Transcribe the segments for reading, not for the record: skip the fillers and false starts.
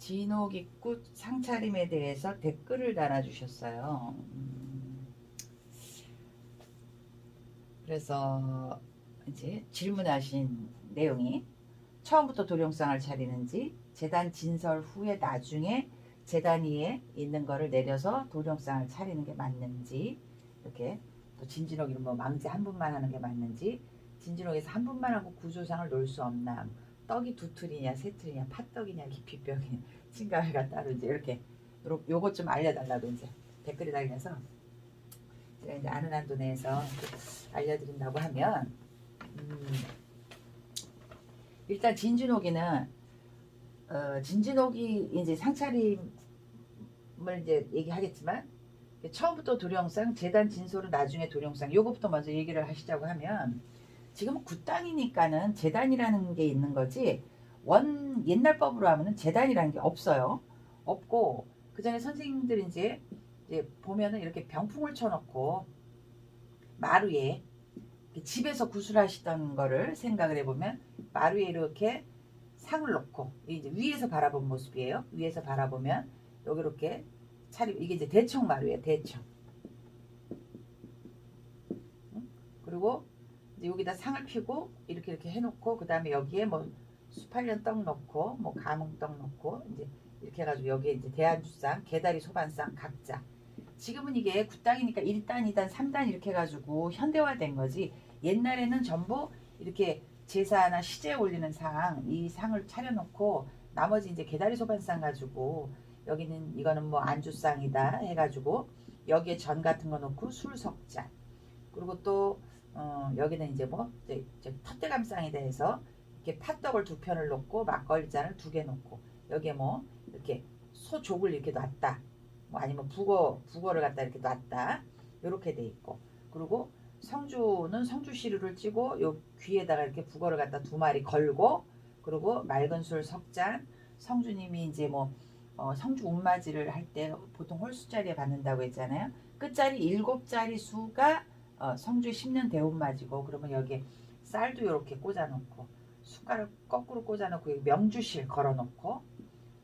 진옥입구 상차림에 대해서 댓글을 달아주셨어요. 그래서 이제 질문하신 내용이 처음부터 도룡상을 차리는지, 재단 진설 후에 나중에 재단 위에 있는 거를 내려서 도룡상을 차리는 게 맞는지, 이렇게 또 진진옥이는 뭐 망제 한 분만 하는 게 맞는지, 진진옥에서 한 분만 하고 구조상을 놓을 수 없나, 떡이 두 틀이냐 세 틀이냐, 팥떡이냐 깊이병이냐, 친가회가 따로 이제 이렇게 요것 좀 알려달라고 이제 댓글이 달려서 제가 이제 아는 한도 내에서 알려드린다고 하면, 일단 진진옥이는 진진옥이 이제 상차림을 이제 얘기하겠지만, 처음부터 도룡상, 재단 진소로 나중에 도룡상, 요거부터 먼저 얘기를 하시자고 하면, 지금 굿땅이니까는 재단이라는 게 있는 거지, 옛날 법으로 하면은 재단이라는 게 없어요. 없고, 그 전에 선생님들 이제 보면은 이렇게 병풍을 쳐놓고 마루에 집에서 구슬하시던 거를 생각을 해보면, 마루에 이렇게 상을 놓고 이제 위에서 바라본 모습이에요. 위에서 바라보면 여기 이렇게 차림, 이게 이제 대청 마루예요. 대청. 그리고 이제 여기다 상을 피고 이렇게 해놓고, 그 다음에 여기에 뭐 수팔년 떡 넣고 뭐 가뭉떡 넣고 이제 이렇게 해가지고 여기에 이제 대안주상, 개다리 소반상 각자. 지금은 이게 굿땅이니까 1단, 2단, 3단 이렇게 해가지고 현대화된 거지, 옛날에는 전부 이렇게 제사나 시제에 올리는 상, 이 상을 차려놓고 나머지 이제 개다리 소반상 가지고, 여기는 이거는 뭐 안주상이다 해가지고 여기에 전 같은 거 넣고 술 석잔, 그리고 또 여기는 이제 뭐 텃대감상이다 해서 이렇게 팥떡을 두 편을 놓고 막걸리 잔을 두 개 놓고, 여기에 뭐 이렇게 소족을 이렇게 놨다, 뭐 아니면 북어를 갖다 이렇게 놨다, 이렇게 돼 있고, 그리고 성주는 성주 시루를 찌고 요 귀에다가 이렇게 북어를 갖다 두 마리 걸고, 그리고 맑은 술 석잔, 성주님이 이제 뭐 성주 운맞이를 할 때 보통 홀수자리에 받는다고 했잖아요. 끝자리 7자리 수가 성주 10년 대운맞이고, 그러면 여기에 쌀도 이렇게 꽂아놓고 숟가락 거꾸로 꽂아놓고 명주실 걸어놓고,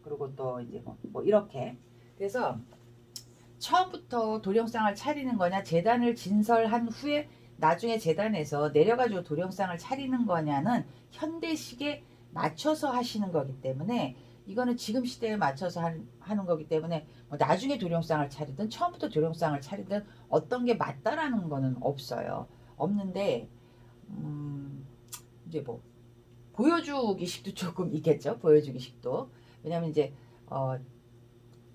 그리고 또 이제 뭐 이렇게. 그래서 처음부터 도룡상을 차리는 거냐, 재단을 진설한 후에 나중에 재단에서 내려가지고 도룡상을 차리는 거냐는 현대식에 맞춰서 하시는 거기 때문에, 이거는 지금 시대에 맞춰서 하는 거기 때문에 뭐 나중에 도룡상을 차리든 처음부터 도룡상을 차리든 어떤 게 맞다라는 거는 없어요. 없는데 이제 뭐 보여주기식도 조금 있겠죠. 보여주기식도. 왜냐면 이제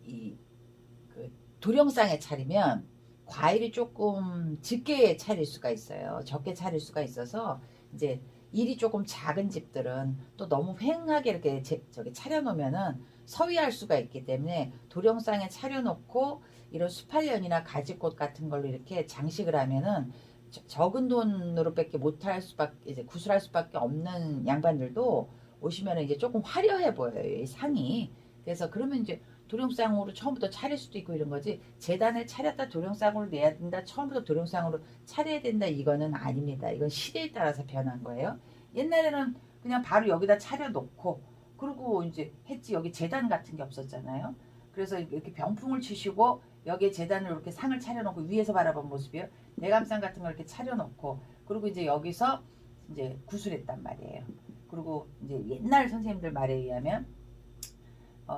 이 도룡상에 차리면 과일이 조금 적게 차릴 수가 있어요. 적게 차릴 수가 있어서 이제 일이 조금 작은 집들은 또 너무 휑하게 이렇게 저기 차려놓으면은 서위할 수가 있기 때문에, 도룡상에 차려놓고 이런 수팔련이나 가지꽃 같은 걸로 이렇게 장식을 하면은 적은 돈으로밖에 못할 수밖에, 이제 구술할 수밖에 없는 양반들도 오시면은 이제 조금 화려해 보여요, 이 상이. 그래서 그러면 이제 도룡상으로 처음부터 차릴 수도 있고 이런 거지, 재단을 차렸다 도룡상으로 내야 된다, 처음부터 도룡상으로 차려야 된다, 이거는 아닙니다. 이건 시대에 따라서 변한 거예요. 옛날에는 그냥 바로 여기다 차려놓고 그리고 이제 했지, 여기 재단 같은 게 없었잖아요. 그래서 이렇게 병풍을 치시고 여기에 재단을 이렇게 상을 차려놓고 위에서 바라본 모습이에요. 대감상 같은 걸 이렇게 차려놓고, 그리고 이제 여기서 이제 구술했단 말이에요. 그리고 이제 옛날 선생님들 말에 의하면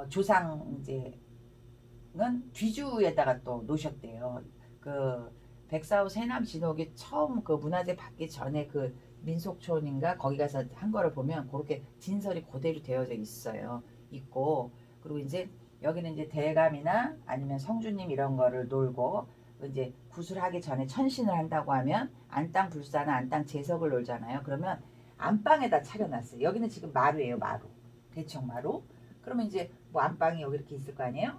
조상 이제는 뒤주에다가 또 놓으셨대요. 그 백사후 세남 진옥이 처음 그 문화재 받기 전에 그 민속촌인가 거기 가서 한 거를 보면 그렇게 진설이 그대로 되어져 있어요. 있고, 그리고 이제 여기는 이제 대감이나 아니면 성주님 이런 거를 놀고, 이제 구술하기 전에 천신을 한다고 하면 안땅 불사나 안땅 제석을 놀잖아요. 그러면 안방에다 차려놨어요. 여기는 지금 마루예요. 마루. 대청 마루. 그러면 이제 뭐 안방이 여기 이렇게 있을 거 아니에요?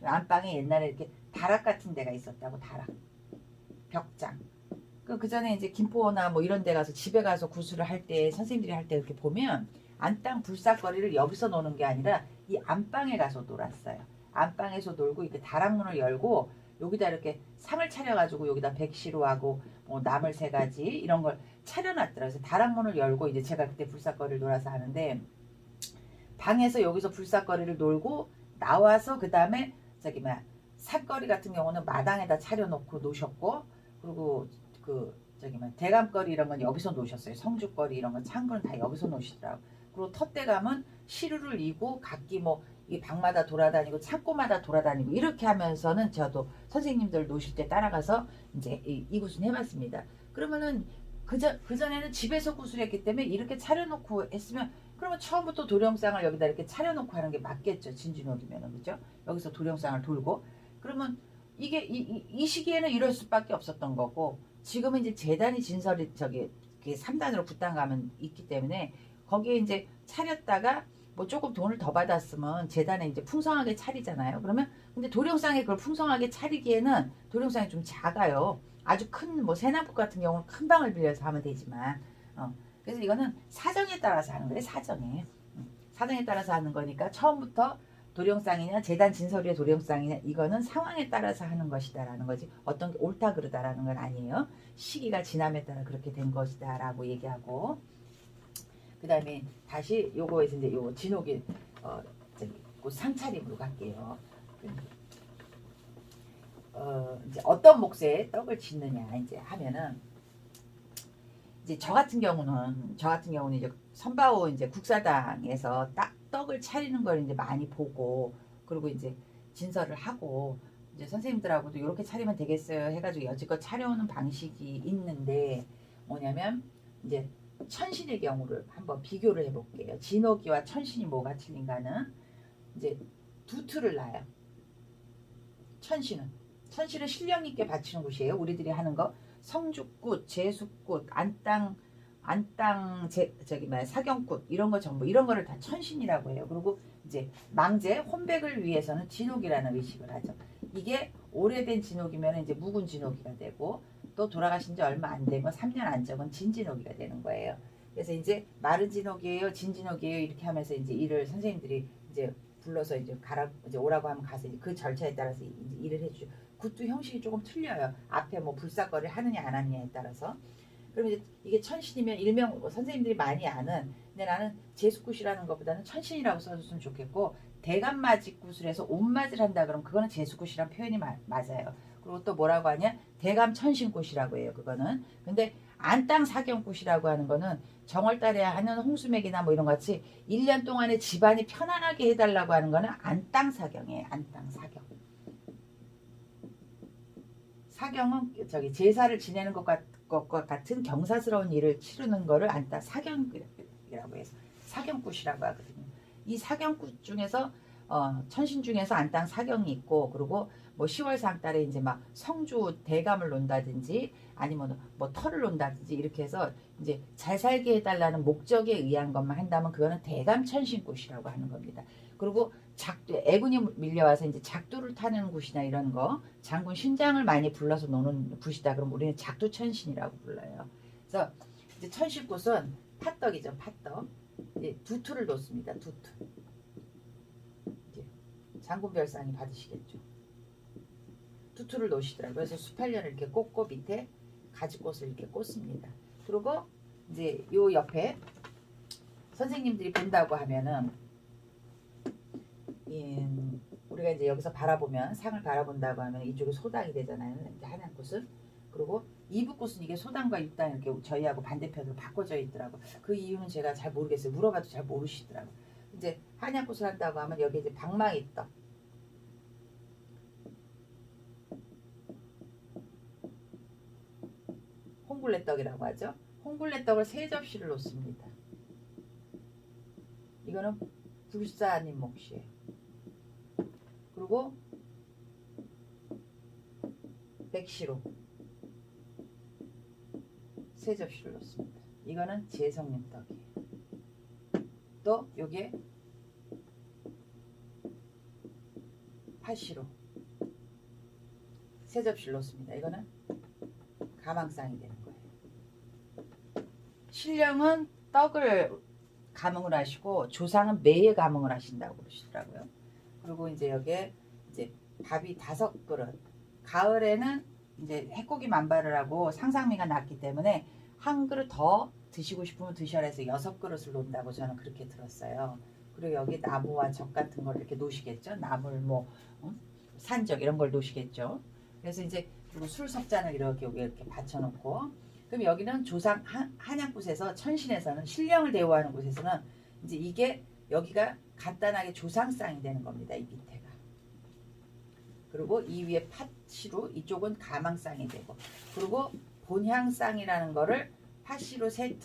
안방에 옛날에 이렇게 다락 같은 데가 있었다고. 다락, 벽장. 그 전에 이제 김포나 뭐 이런 데 가서 집에 가서 구술을 할 때 선생님들이 할 때 이렇게 보면 안땅 불사거리를 여기서 노는 게 아니라 이 안방에 가서 놀았어요. 안방에서 놀고 이렇게 다락문을 열고 여기다 이렇게 상을 차려가지고 여기다 백시루하고 뭐 나물 3가지 이런 걸 차려놨더라고요. 그래서 다락문을 열고 이제 제가 그때 불사거리를 놀아서 하는데, 방에서 여기서 불사거리를 놀고 나와서 그 다음에 저기 뭐야 삿거리 같은 경우는 마당에다 차려놓고 놓으셨고, 그리고 그 저기 뭐야 대감거리 이런 건 여기서 놓으셨어요. 성주거리 이런 건 창고는 다 여기서 놓으시더라고. 그리고 텃대감은 시루를 이고 각기 뭐 이 방마다 돌아다니고 창고마다 돌아다니고 이렇게 하면서는 저도 선생님들 놓으실 때 따라가서 이제 이 구슬 해봤습니다. 그러면은 그전에는 집에서 구슬했기 때문에 이렇게 차려놓고 했으면, 그러면 처음부터 도령상을 여기다 이렇게 차려놓고 하는 게 맞겠죠. 진진옥이면은, 그죠? 여기서 도령상을 돌고. 그러면 이게 이 시기에는 이럴 수밖에 없었던 거고, 지금은 이제 재단이 진설이 저기 3단으로 붙단가면 있기 때문에 거기에 이제 차렸다가 뭐 조금 돈을 더 받았으면 재단에 이제 풍성하게 차리잖아요. 그러면 근데 도령상에 그걸 풍성하게 차리기에는 도령상이 좀 작아요. 아주 큰 뭐 새나무 같은 경우는 큰 방을 빌려서 하면 되지만, 그래서 이거는 사정에 따라서 하는 거예요. 사정에 따라서 하는 거니까 처음부터 도령상이냐 재단 진설의 도령상이냐 이거는 상황에 따라서 하는 것이다라는 거지, 어떤 게 옳다 그르다라는 건 아니에요. 시기가 지남에 따라 그렇게 된 것이다라고 얘기하고, 그 다음에 다시 요거에서 이제 요 진옥이 저기 그 상차림으로 갈게요. 이제 어떤 몫에 떡을 짓느냐 이제 하면은, 이제 저 같은 경우는 이제 선바오 이제 국사당에서 딱 떡을 차리는 걸 이제 많이 보고, 그리고 이제 진설을 하고 이제 선생님들하고도 이렇게 차리면 되겠어요 해가지고 여지껏 차려오는 방식이 있는데, 뭐냐면 이제 천신의 경우를 한번 비교를 해볼게요. 진옥이와 천신이 뭐가 틀린가는, 이제 두 틀을 놔요. 천신은 신령 있게 바치는 곳이에요. 우리들이 하는 거 성주꽃, 제수꽃, 저기 뭐야 사경꽃 이런 거 전부 이런 거를 다 천신이라고 해요. 그리고 이제 망제 혼백을 위해서는 진옥이라는 의식을 하죠. 이게 오래된 진옥이면 이제 묵은 진옥이가 되고, 또 돌아가신 지 얼마 안 된 건 3년 안 적은 진진옥이가 되는 거예요. 그래서 이제 마른 진옥이에요, 진진옥이에요 이렇게 하면서 이제 일을 선생님들이 이제 불러서 이제 이제 오라고 하면 가서 이제 그 절차에 따라서 이제 일을 해주죠. 굿도 형식이 조금 틀려요. 앞에 뭐 불사거리를 하느냐 안 하느냐에 따라서. 그럼 이제 이게 천신이면 일명 선생님들이 많이 아는, 근데 나는 제수굿이라는 것보다는 천신이라고 써줬으면 좋겠고, 대감맞이 굿을해서 옷맞이를 한다 그러면 그거는 제수굿이란 표현이 맞아요. 그리고 또 뭐라고 하냐, 대감 천신굿이라고 해요. 그거는. 근데 안땅 사경굿이라고 하는 거는 정월달에 하는 홍수맥이나 뭐 이런 것 같이 1년 동안에 집안이 편안하게 해달라고 하는 거는 안땅 사경이에요. 안땅 사경. 사경은 저기 제사를 지내는 것과 같은 경사스러운 일을 치르는 거를 안땅 사경이라고 해서 사경굿이라고 하거든요. 이 사경굿 중에서 천신 중에서 안땅 사경이 있고, 그리고 뭐 10월 상달에 이제 막 성주 대감을 논다든지 아니면 뭐 털을 논다든지 이렇게 해서 이제 잘 살게 해달라는 목적에 의한 것만 한다면 그거는 대감 천신굿이라고 하는 겁니다. 그리고 애군이 밀려와서 이제 작두를 타는 굿이나 이런 거, 장군 신장을 많이 불러서 노는 굿이다 그럼 우리는 작두 천신이라고 불러요. 그래서 이제 천신굿은 팥떡이죠. 팥떡. 이제 두 틀을 놓습니다. 두 틀. 이제 장군별상이 받으시겠죠. 두 틀을 놓으시더라고요. 그래서 수팔련을 이렇게 꽂고 밑에 가지꽃을 이렇게 꽂습니다. 그리고 이제 요 옆에 선생님들이 본다고 하면은, 우리가 이제 여기서 바라보면 상을 바라본다고 하면 이쪽이 소당이 되잖아요. 이제 한양꽃은. 그리고 이북꽃은 이게 소당과 육당 이렇게 저희하고 반대편으로 바꿔져 있더라고. 그 이유는 제가 잘 모르겠어요. 물어봐도 잘 모르시더라고. 이제 한양꽃을 한다고 하면 여기 이제 방망이 떡, 홍굴레떡이라고 하죠. 홍굴레떡을 3접시를 놓습니다. 이거는 불사님 몫이에요. 그리고 백시로 3접시를 놓습니다. 이거는 제성님 떡이에요. 또 요게 파시로 3접시를 놓습니다. 이거는 가망상이 되는 거예요. 신령은 떡을 가뭉을 하시고 조상은 매에 가뭉을 하신다고 그러시더라고요. 그리고 이제 여기에 이제 밥이 5그릇. 가을에는 이제 해고기 만발을 하고 상상미가 났기 때문에 한 그릇 더 드시고 싶으면 드셔라 해서 6그릇을 놓는다고 저는 그렇게 들었어요. 그리고 여기 나무와 적 같은 걸 이렇게 놓으시겠죠. 나물 뭐 산적 이런 걸 놓으시겠죠. 그래서 이제 그리고 술석잔을 이렇게 여기 이렇게 받쳐놓고, 그럼 여기는 조상 한약곳에서 천신에서는 신령을 대우하는 곳에서는 이제 이게 여기가 간단하게 조상상이 되는 겁니다. 이 밑에가. 그리고 이 위에 팥시루, 이쪽은 가망상이 되고, 그리고 본향상이라는 거를 팥시루 세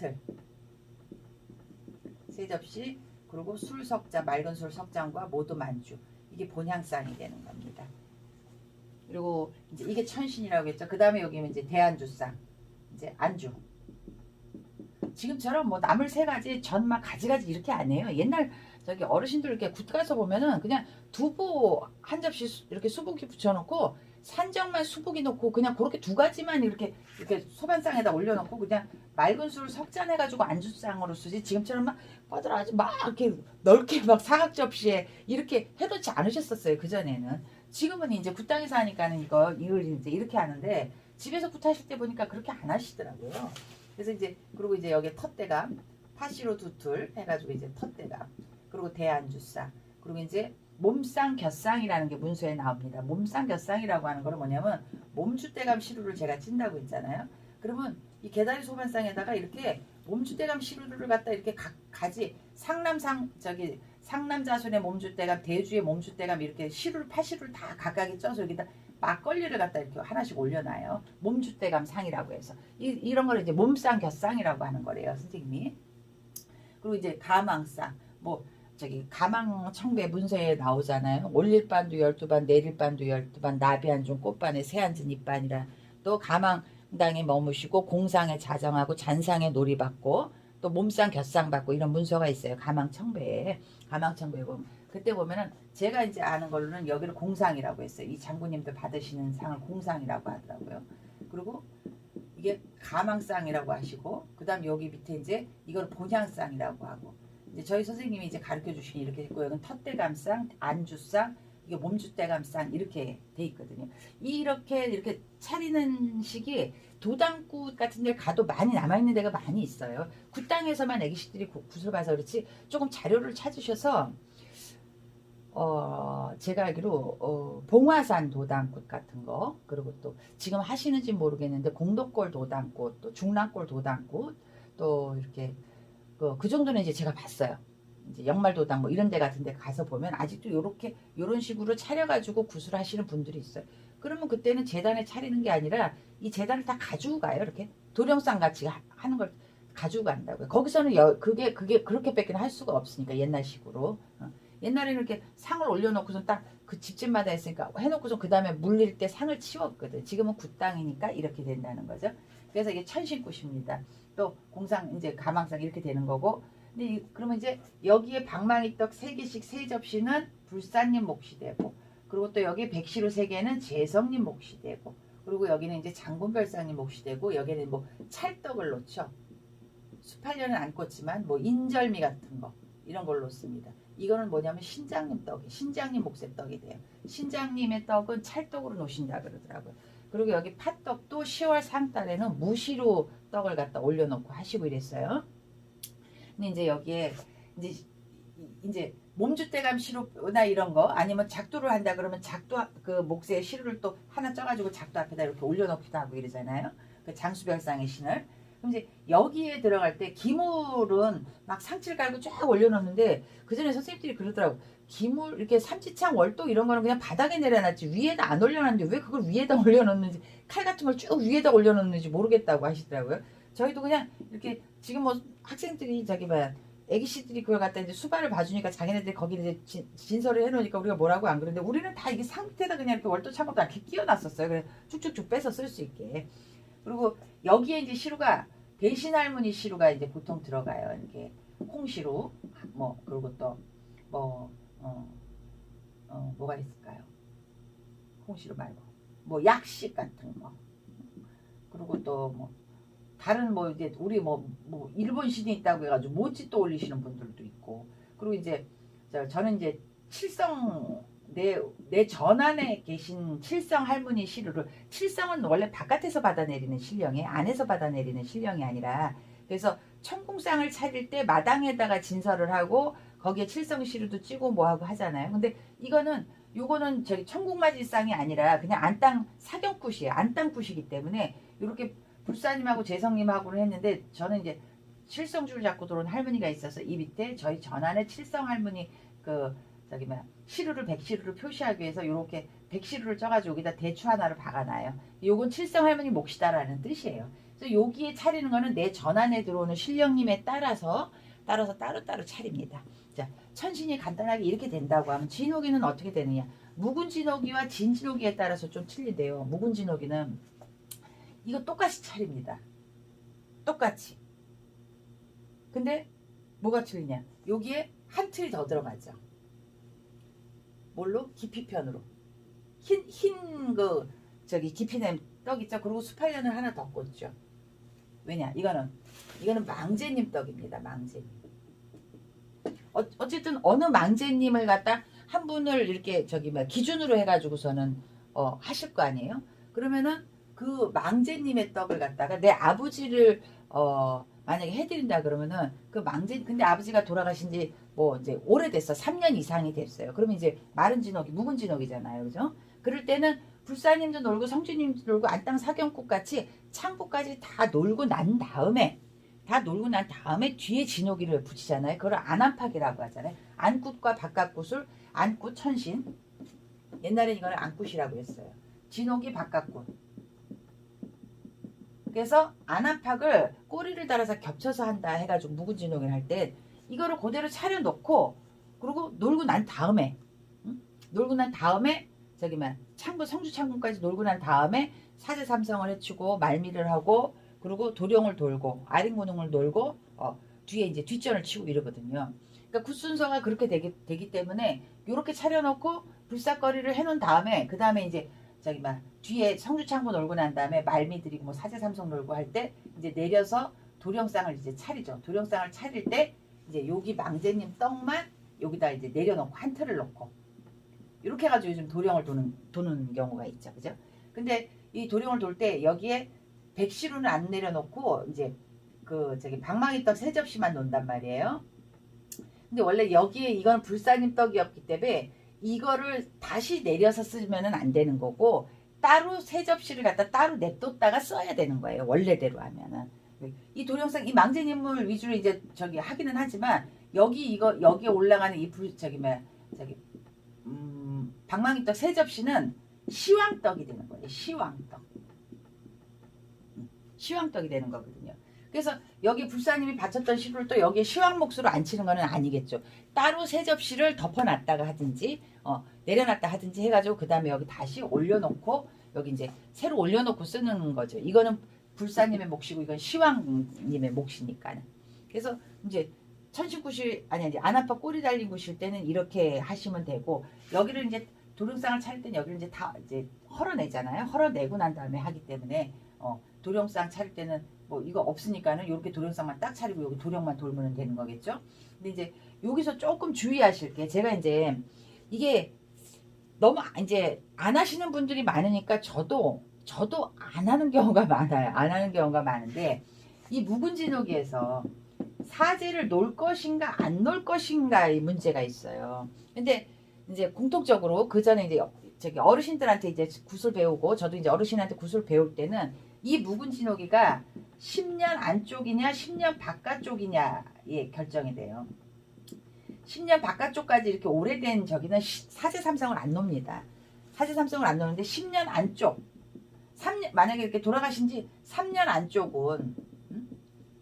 접시, 그리고 술석잔, 맑은 술 석잔과 모두 만주, 이게 본향상이 되는 겁니다. 그리고 이제 이게 천신이라고 했죠. 그 다음에 여기는 이제 대안주상, 이제 안주. 지금처럼 뭐 나물 세 가지, 전 막 가지가지 이렇게 안 해요. 옛날 저기 어르신들 이렇게 굿 가서 보면은 그냥 두부 한 접시 이렇게 수북이 붙여놓고 산적만 수북이 놓고 그냥 그렇게 두 가지만 이렇게 소반상에다 올려놓고 그냥 맑은 술 석잔 해가지고 안주상으로 쓰지, 지금처럼 막 뻐들어가지고 막 이렇게 넓게 막 사각 접시에 이렇게 해놓지 않으셨었어요. 그전에는. 지금은 이제 굿당에서 하니까는 이걸 이제 이렇게 하는데, 집에서 굿 하실 때 보니까 그렇게 안 하시더라고요. 그래서 이제 그리고 이제 여기 텄대감, 팥시루 두툴 해가지고 이제 텄대감, 그리고 대안주상, 그리고 이제 몸상 곁상이라는 게 문서에 나옵니다. 몸상 곁상이라고 하는 거는 뭐냐면 몸주대감 시루를 제가 찐다고 했잖아요. 그러면 이 개다리 소반상에다가 이렇게 몸주대감 시루를 갖다 이렇게 가지 상남자손의 몸주대감, 대주의 몸주대감 이렇게 시루를 팥시루를 다 각각이 쪄서 여기다 막걸리를 갖다 이렇게 하나씩 올려놔요. 몸주대감 상이라고 해서 이런 거를 이제 몸상 곁상이라고 하는 거래요, 선생님이. 그리고 이제 가망상, 뭐 저기 가망청배 문서에 나오잖아요. 올릴반도 12반, 내릴반도 12반, 나비한중 꽃반에 새한진 잎반이라. 또 가망당에 머무시고 공상에 자정하고 잔상에 놀이받고 또 몸상 곁상 받고 이런 문서가 있어요. 가망청배에. 가망청배에 보면 그때 보면은 제가 이제 아는 걸로는 여기를 공상이라고 했어요. 이 장군님들 받으시는 상을 공상이라고 하더라고요. 그리고 이게 가망상이라고 하시고, 그 다음 여기 밑에 이제 이걸 본향상이라고 하고, 이제 저희 선생님이 이제 가르쳐 주시니 이렇게 있고, 여기는 텄대감상, 안주상, 이게 몸주대감상 이렇게 돼 있거든요. 이렇게 차리는 식이 도당굿 같은 데 가도 많이 남아있는 데가 많이 있어요. 굿당에서만 애기씨들이 굿을 봐서 그렇지, 조금 자료를 찾으셔서 제가 알기로 봉화산 도당꽃 같은 거, 그리고 또 지금 하시는지 모르겠는데 공덕골 도당꽃, 또 중랑골 도당꽃, 또 이렇게 그 정도는 이제 제가 봤어요. 이제 영말도당 뭐 이런 데 같은 데 가서 보면 아직도 요런 식으로 차려가지고 굿을 하시는 분들이 있어요. 그러면 그때는 재단에 차리는 게 아니라 이 재단을 다 가지고 가요. 이렇게 도령상 같이 하는 걸 가지고 간다고요. 거기서는 그게 그렇게 뺏기는 할 수가 없으니까, 옛날식으로. 옛날에는 이렇게 상을 올려놓고서 딱 그 집집마다 했으니까 해놓고서 그 다음에 물릴 때 상을 치웠거든. 지금은 굿당이니까 이렇게 된다는 거죠. 그래서 이게 천신굿입니다. 또 공상 이제 가망상 이렇게 되는 거고. 근데 그러면 이제 여기에 방망이떡 3개씩 3접시는 불사님 몫이 되고, 그리고 또 여기 백시루 3개는 재성님 몫이 되고, 그리고 여기는 이제 장군별상님 몫이 되고, 여기는 뭐 찰떡을 놓죠. 수팔년은 안 꽂지만 뭐 인절미 같은 거 이런 걸 놓습니다. 이거는 뭐냐면 신장님 떡이, 신장님 몫의 떡이 돼요. 신장님의 떡은 찰떡으로 놓으신다 그러더라고요. 그리고 여기 팥떡도 10월 상달에는 무시로 떡을 갖다 올려놓고 하시고 이랬어요. 근데 이제 여기에 이제 몸주대감 시루나 이런 거, 아니면 작두를 한다 그러면 작두 그 몫의 시루를 또 하나 쪄가지고 작두 앞에다 이렇게 올려놓기도 하고 이러잖아요. 그 장수별상의 신을. 그럼 이제 여기에 들어갈 때 기물은 막 상칠 깔고 쫙 올려놓는데, 그 전에 선생님들이 그러더라고. 기물 이렇게 삼지창 월도 이런 거는 그냥 바닥에 내려놨지 위에다 안 올려놨는데 왜 그걸 위에다 올려놓는지, 칼 같은 걸 쭉 위에다 올려놓는지 모르겠다고 하시더라고요. 저희도 그냥 이렇게 지금 뭐 학생들이 저기 뭐야 애기씨들이 그걸 갖다 이제 수발을 봐주니까 자기네들이 거기 이제 진설을 해놓으니까 우리가 뭐라고 안 그러는데, 우리는 다 이게 상태에다 그냥 이렇게 월도 창고도 이렇게 끼워놨었어요. 그래 쭉쭉쭉 빼서 쓸 수 있게. 그리고 여기에 이제 시루가 대신할머니 시루가 이제 보통 들어가요. 이렇게 콩시루, 뭐 그리고 또 뭐 뭐가 있을까요? 콩시루 말고 뭐 약식 같은 거, 그리고 또 뭐 다른 뭐 이제 우리 뭐 일본 신이 있다고 해가지고 모찌 또 올리시는 분들도 있고, 그리고 이제 저는 이제 칠성 내 전안에 계신 칠성 할머니 시루를, 칠성은 원래 바깥에서 받아내리는 신령이, 안에서 받아내리는 신령이 아니라, 그래서 천궁상을 차릴 때 마당에다가 진설을 하고 거기에 칠성시루도 찌고 뭐하고 하잖아요. 근데 이거는 요거는 저기 천국맞이쌍이 아니라 그냥 안땅 사경굿이에요. 안땅굿이기 때문에 이렇게 불사님하고 재성님하고는 했는데 저는 이제 칠성줄 잡고 들어온 할머니가 있어서 이 밑에 저희 전안에 칠성 할머니 그 저기 뭐야 시루를 백시루를 표시하기 위해서 이렇게 백시루를 쪄가지고 여기다 대추 하나를 박아놔요. 요건 칠성 할머니 몫이다라는 뜻이에요. 그래서 여기에 차리는 거는 내 전안에 들어오는 신령님에 따라서 따로따로 차립니다. 자, 천신이 간단하게 이렇게 된다고 하면 진옥이는 어떻게 되느냐? 묵은 진옥이와 진 진옥이에 따라서 좀 틀린데요. 묵은 진옥이는 이거 똑같이 차립니다. 똑같이. 근데 뭐가 틀리냐? 여기에 한 틀이 더 들어가죠. 뭘로? 깊이편으로. 흰 그 저기 깊이냄 떡 있죠. 그리고 수팔련을 하나 더 꽂죠. 왜냐? 이거는 망제님 떡입니다. 망제님. 어쨌든 어느 망제님을 갖다 한 분을 이렇게 저기 뭐 기준으로 해가지고서는 하실 거 아니에요? 그러면은 그 망제님의 떡을 갖다가 내 아버지를 만약에 해드린다 그러면은 그 망제 근데 아버지가 돌아가신 지 뭐 이제 오래됐어. 3년 이상이 됐어요. 그러면 이제 마른 진옥이 묵은 진옥이잖아요. 그죠? 그럴 때는 불사님도 놀고 성주님도 놀고 안땅 사경국 같이 창부까지 다 놀고 난 다음에 뒤에 진옥이를 붙이잖아요. 그걸 안안팍이라고 하잖아요. 안굿과 바깥굿을 안굿 천신. 옛날엔 이걸 안굿이라고 했어요. 진옥이 바깥굿. 그래서 안안팍을 꼬리를 달아서 겹쳐서 한다 해가지고 묵은 진옥을 할 때 이거를 그대로 차려놓고 그리고 놀고 난 다음에 저기 막 창부 성주 창군까지 놀고 난 다음에 사제 삼성을 해치고 말미를 하고 그리고 도령을 돌고 아린고능을 놀고 뒤에 이제 뒷전을 치고 이러거든요. 그러니까 굿순서가 그렇게 되기 때문에 이렇게 차려놓고 불사거리를 해놓은 다음에 그 다음에 이제 저기 막 뒤에 성주창부 놀고 난 다음에 말미 드리고 뭐 사제 삼성 놀고 할 때 이제 내려서 도령상을 이제 차리죠. 도령상을 차릴 때 이제 여기 망제님 떡만 여기다 이제 내려놓고 한 틀을 놓고 이렇게 해가지고 요즘 도령을 도는 경우가 있죠. 그죠? 근데 이 도령을 돌 때 여기에 백시루는 안 내려놓고 이제 그 저기 방망이떡 3접시만 놓는단 말이에요. 근데 원래 여기에 이건 불사님 떡이었기 때문에 이거를 다시 내려서 쓰면은 안 되는 거고 따로 3접시를 갖다 따로 냅뒀다가 써야 되는 거예요. 원래대로 하면은. 이 도령상 이 망제님을 위주로 이제 저기 하기는 하지만 여기에 올라가는 이 방망이떡 3접시는 시황떡이 되는 거예요. 시황떡이 되는 거거든요. 그래서 여기 불사님이 바쳤던 시루를 또 여기에 시황목수로 앉히는 거는 아니겠죠. 따로 3접시를 덮어놨다가 하든지 내려놨다 하든지 해가지고 그 다음에 여기 다시 올려놓고 여기 이제 새로 올려놓고 쓰는 거죠. 이거는 불사님의 몫이고 이건 시황님의 몫이니까는. 그래서 이제 천신굿이 아니 안아파 꼬리 달린 굿일 때는 이렇게 하시면 되고 여기를 이제 도령상을 차릴 때는 여기를 이제 다 이제 헐어내잖아요. 헐어내고 난 다음에 하기 때문에 도령상 차릴 때는 뭐 이거 없으니까는 이렇게 도령상만 딱 차리고 여기 도령만 돌면 되는 거겠죠. 근데 이제 여기서 조금 주의하실 게 제가 이제 이게 너무 이제 안 하시는 분들이 많으니까 저도 안 하는 경우가 많아요. 안 하는 경우가 많은데 이 묵은 진옥에서 사제를 놓을 것인가 안 놓을 것인가의 문제가 있어요. 근데 이제 공통적으로 그 전에 이제 저기 어르신들한테 이제 굿을 배우고 저도 이제 어르신한테 굿을 배울 때는 이 묵은 진옥이가 10년 안쪽이냐 10년 바깥쪽이냐에 결정이 돼요. 10년 바깥쪽까지 이렇게 오래된 저기는 사제 삼성을 안 놓습니다. 사제 삼성을 안 놓는데 10년 안쪽 3년 만약에 이렇게 돌아가신 지 3년 안쪽은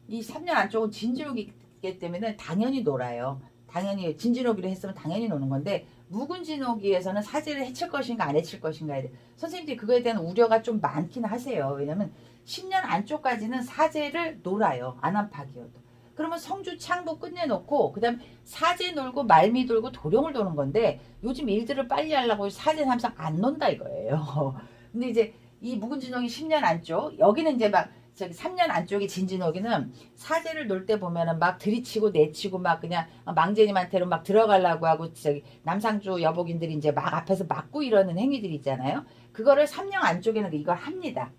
이 3년 안쪽은 진진옥이기 때문에 당연히 놀아요. 당연히 진진옥이로 했으면 당연히 노는 건데 묵은 진옥이에서는 사제를 해칠 것인가 안 해칠 것인가에 대해 선생님들이 그거에 대한 우려가 좀 많긴 하세요. 왜냐면 10년 안쪽까지는 사제를 놀아요. 안안팍이어도. 그러면 성주 창부 끝내놓고 그 다음 사제 놀고 말미 돌고 도령을 도는 건데 요즘 일들을 빨리 하려고 사제 삼성 안 논다 이거예요. 근데 이제 이 묵은 진옥이 10년 안쪽 여기는 이제 막 저기 3년 안쪽에 진진옥이는 사제를 놀 때 보면은 막 들이치고 내치고 막 그냥 망제님한테로 막 들어가려고 하고 저기 남상주 여복인들이 이제 막 앞에서 막고 이러는 행위들이 있잖아요. 그거를 3년 안쪽에는 이걸 합니다.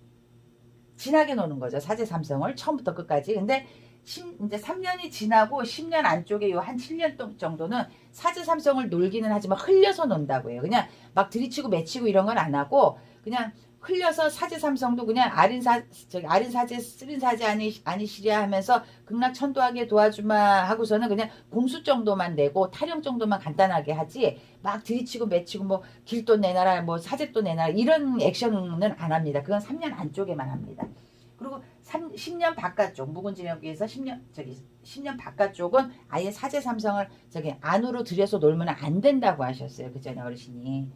진하게 노는 거죠. 사제 삼성을 처음부터 끝까지. 근데 이제 3년이 지나고 10년 안쪽에 요 한 7년 정도는 사지삼성을 놀기는 하지만 흘려서 논다고 해요. 그냥 막 들이치고 맺히고 이런 건 안 하고 그냥 흘려서 사지삼성도 그냥 아린 사제 쓰린 사제 아니시랴 하면서 극락천도하게 도와주마 하고서는 그냥 공수 정도만 내고 타령 정도만 간단하게 하지 막 들이치고 맺히고 뭐 길돈 내놔라 뭐 사제돈 내놔라 이런 액션은 안 합니다. 그건 3년 안쪽에만 합니다. 그리고 10년 바깥쪽 묵은진역에서 10년 바깥쪽은 아예 사제삼성을 안으로 들여서 놀면 안 된다고 하셨어요. 그 전에 어르신이.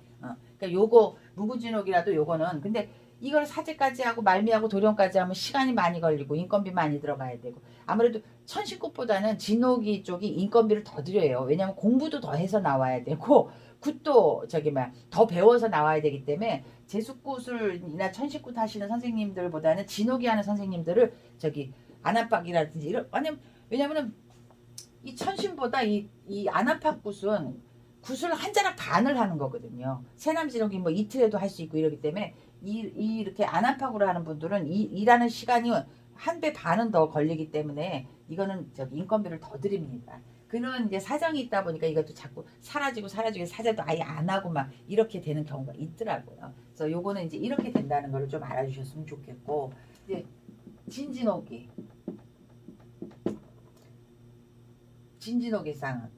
그러니까 요거 묵은진옥이라도 요거는 근데 이걸 사제까지 하고 말미하고 도령까지 하면 시간이 많이 걸리고 인건비 많이 들어가야 되고 아무래도 천신꽃보다는 진옥이 쪽이 인건비를 더 들여요. 왜냐면 공부도 더 해서 나와야 되고 굿도 더 배워서 나와야 되기 때문에 제수굿이나 천신굿 하시는 선생님들보다는 진옥이 하는 선생님들을 안압박이라든지 이런 왜냐면은 이 천신보다 이 안압박굿은 굿을 한 자락 반을 하는 거거든요. 새남진옥이 뭐 이틀에도 할 수 있고 이러기 때문에 이렇게 안압박으로 하는 분들은 일하는 시간이 한 배 반은 더 걸리기 때문에 이거는 인건비를 더 드립니다. 그런 이제 사정이 있다 보니까 이것도 자꾸 사라지고 사제도 아예 안 하고 막 이렇게 되는 경우가 있더라고요. 그래서 요거는 이제 이렇게 된다는 걸 좀 알아주셨으면 좋겠고 이제 진진옥의 쌍은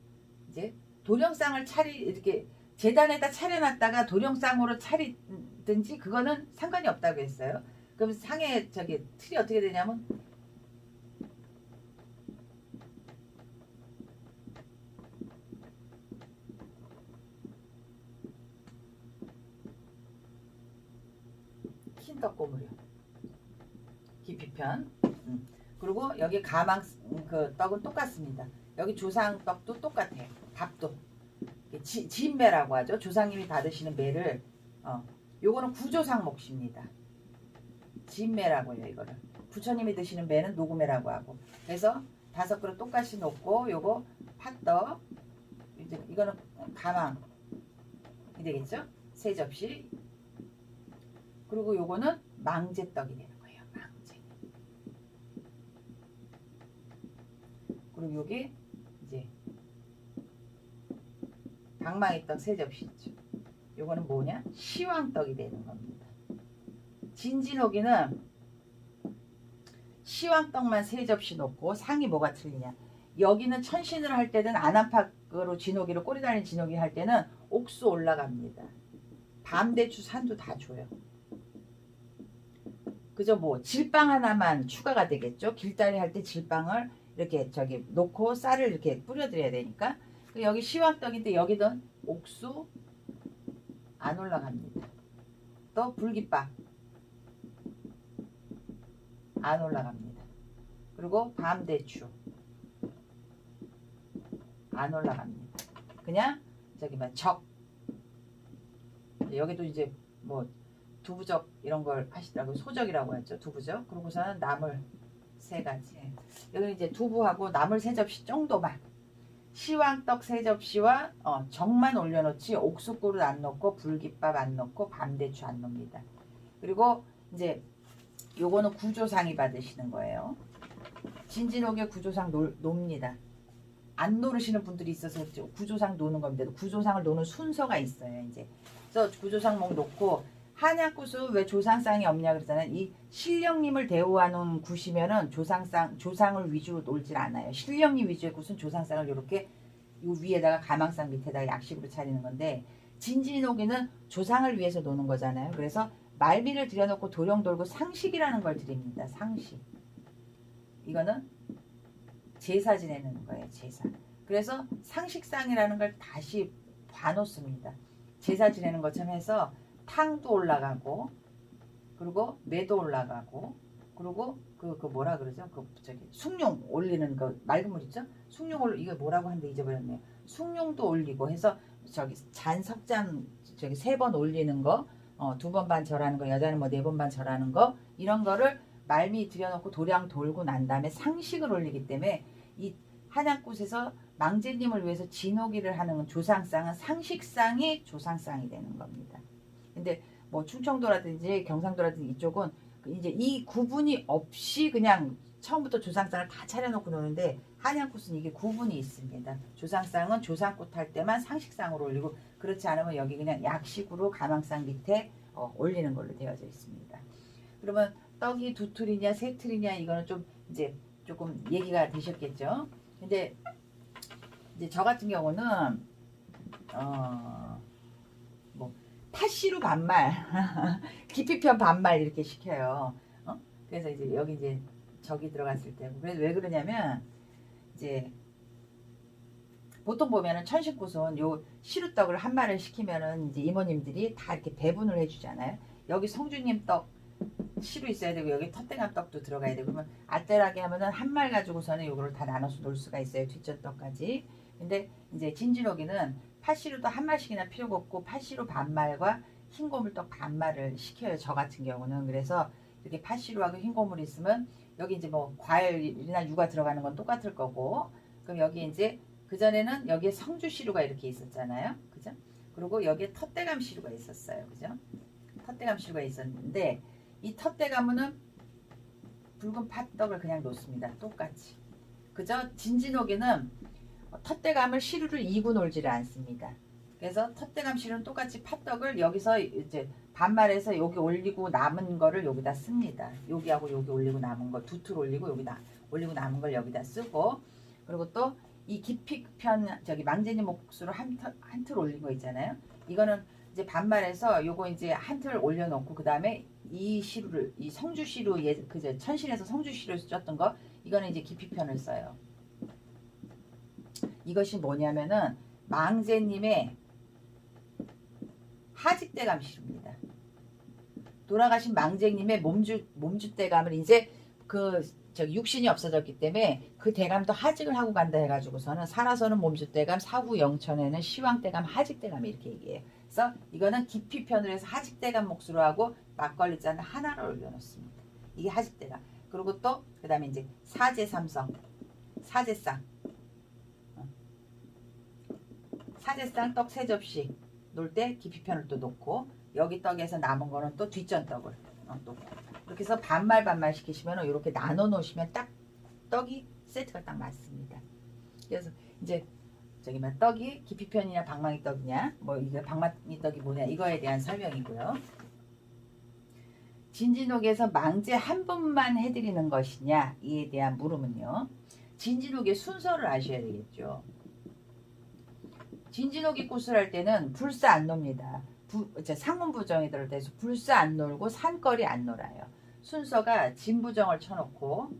이제 도령상을 이렇게 재단에다 차려놨다가 도령상으로 차리든지 그거는 상관이 없다고 했어요. 그럼 상에 틀이 어떻게 되냐면 흰떡고무료 깊이편 그리고 여기 가망 그 떡은 똑같습니다. 여기 조상떡도 똑같아요. 밥도 진매라고 하죠. 조상님이 받으시는 매를 요거는 구조상 몫입니다. 진매라고 해요. 이거를 부처님이 드시는 매는 노구매라고 하고 그래서 5그릇 똑같이 놓고 요거 팥떡 이제 이거는 가망이 되겠죠. 3접시 그리고 요거는 망제떡이 되는 거예요. 망제 그리고 요게 이제 방망이떡 3접시 있죠. 요거는 뭐냐? 시황떡이 되는 겁니다. 진진옥이는 시황떡만 3접시 놓고 상이 뭐가 틀리냐? 여기는 천신을 할 때는 안압박으로 진옥이로 꼬리 달린 진옥이 할 때는 옥수 올라갑니다. 밤대추 산도 다 줘요. 그저 뭐 질빵 하나만 추가가 되겠죠. 길다리 할 때 질빵을 이렇게 놓고 쌀을 이렇게 뿌려드려야 되니까 여기 시황떡인데 여기도 옥수 안 올라갑니다. 또 불깃밥 안 올라갑니다. 그리고 밤대추 안 올라갑니다. 그냥 적 여기도 이제 뭐 두부적 이런 걸 하시더라고요. 소적이라고 했죠. 두부적. 그러고서는 나물 3가지. 여기는 이제 두부하고 나물 3접시 정도만. 시황떡 3접시와 정만 올려놓지 옥수그릇 안 넣고 불깃밥 안 넣고 밤대추 안 넣습니다. 그리고 이제 요거는 구조상이 받으시는 거예요. 진진옥의 구조상 놉니다. 안 노르시는 분들이 있어서 구조상 노는 겁니다. 구조상을 노는 순서가 있어요. 이제 그래서 구조상 목 놓고 한약굿은 왜 조상상이 없냐 그러잖아요. 이 신령님을 대우하는 굿이면은 조상을 위주로 놀질 않아요. 신령님 위주의 굿은 조상상을 이렇게 요 위에다가 가망상 밑에다가 약식으로 차리는 건데 진진옥이는 조상을 위해서 노는 거잖아요. 그래서 말미를 들여놓고 도령 돌고 상식이라는 걸 드립니다. 상식. 이거는 제사 지내는 거예요. 제사. 그래서 상식상이라는 걸 다시 봐놓습니다. 제사 지내는 것처럼 해서 탕도 올라가고 그리고 매도 올라가고 그리고 그 뭐라 그러죠? 숭늉 올리는 거 맑은 물 있죠? 숭늉 이거 뭐라고 하는데 잊어버렸네요. 숭늉도 올리고 해서 잔석잔 3번 올리는 거 2번 반 절하는 거 여자는 뭐 4번 반 절하는 거 이런 거를 말미 들여놓고 도량 돌고 난 다음에 상식을 올리기 때문에 이 한약굿에서 망제님을 위해서 진호기를 하는 조상상은 상식상이 조상상이 되는 겁니다. 근데 뭐 충청도라든지 경상도라든지 이쪽은 이제 이 구분이 없이 그냥 처음부터 조상쌍을 다 차려놓고 노는데 한양꽃은 이게 구분이 있습니다. 조상쌍은 조상꽃 할 때만 상식상으로 올리고 그렇지 않으면 여기 그냥 약식으로 가망상 밑에 올리는 걸로 되어져 있습니다. 그러면 떡이 2틀이냐 3틀이냐 이거는 좀 이제 조금 얘기가 되셨겠죠. 근데 이제 저 같은 경우는 뭐 팥시루 반말 깊이편 반말 이렇게 시켜요. 그래서 이제 여기 이제 저기 들어갔을 때 그래서 왜 그러냐면 이제 보통 보면은 천식굿은 요 시루떡을 한 마리를 시키면은 이제 이모님들이 다 이렇게 배분을 해주잖아요. 여기 성주님 떡 시루 있어야 되고 여기 텃대감 떡도 들어가야 되고 그러면 알뜰하게 하면은 한 말 가지고서는 요거를 다 나눠서 놓을 수가 있어요. 뒷전떡까지. 근데 이제 진진옥이는 팥시루도 한 말씩이나 필요가 없고 팥시루 반말과 흰고물떡 반말을 시켜요. 저 같은 경우는. 그래서 이렇게 팥시루하고 흰고물 있으면 여기 이제 뭐 과일이나 유가 들어가는 건 똑같을 거고 그럼 여기 이제 그전에는 여기에 성주시루가 이렇게 있었잖아요. 그죠? 그리고 여기에 텃대감 시루가 있었어요. 그죠? 텃대감 시루가 있었는데 이 텃대감은 붉은 팥떡을 그냥 놓습니다. 똑같이. 그저 진진옥에는 텃대감을 시루를 이고 놀지를 않습니다. 그래서 텃대감 시루는 똑같이 팥떡을 여기서 이제 반말해서 여기 올리고 남은 거를 여기다 씁니다. 여기하고 여기 올리고 남은 거 2틀 올리고 여기다 올리고 남은 걸 여기다 쓰고 그리고 또 이 깊이편 저기 망제니 몫으로 한 틀 올린 거 있잖아요. 이거는 이제 반말해서 요거 이제 한 틀 올려놓고 그 다음에 이 시루를 이 성주 시루 그저 천신에서 성주 시루 썼던 거 이거는 이제 깊이편을 써요. 이것이 뭐냐면은 망제님의 하직대감 시루입니다. 돌아가신 망제님의 몸주대감을 이제 그 저기 육신이 없어졌기 때문에 그 대감도 하직을 하고 간다 해가지고서는 살아서는 몸주대감, 사후 영천에는 시왕대감, 하직대감 이렇게 얘기해요. 그래서 이거는 깊이편으로 해서 하직대감 몫으로 하고 막걸리 잔을 하나를 올려놓습니다. 이게 하직대감. 그리고 또 그 다음에 이제 사제삼성, 사제쌍, 사제쌍 떡 3접시 놓을 때 깊이편을 또 놓고 여기 떡에서 남은 거는 또 뒷전떡을 놓고 이렇게 해서 반말 시키시면 이렇게 나눠 놓으시면 딱 떡이 세트가 딱 맞습니다. 그래서 이제 저기 뭐 떡이 깊이편이냐 방망이 떡이냐 뭐 이게 방망이 떡이 뭐냐 이거에 대한 설명이고요. 진진옥에서 망제 한 번만 해드리는 것이냐 이에 대한 물음은요. 진진옥의 순서를 아셔야 되겠죠. 진진옥이 꽃을 할 때는 불사 안 놉니다. 상문부정이 들을 때서 불사 안 놀고 산거리 안 놀아요. 순서가 진부정을 쳐놓고